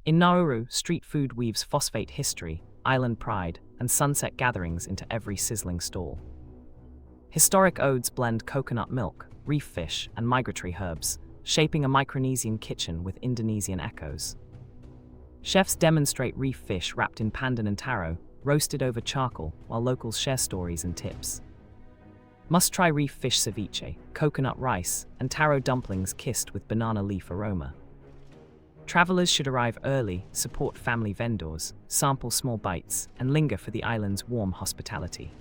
In Nauru, street food weaves phosphate history, island pride, and sunset gatherings into every sizzling stall. Historic odes blend coconut milk, reef fish, and migratory herbs, shaping a Micronesian kitchen with Indonesian echoes. Chefs demonstrate reef fish wrapped in pandan and taro, roasted over charcoal, while locals share stories and tips. Must-try reef fish ceviche, coconut rice, and taro dumplings kissed with banana leaf aroma. Travelers should arrive early, support family vendors, sample small bites, and linger for the island's warm hospitality.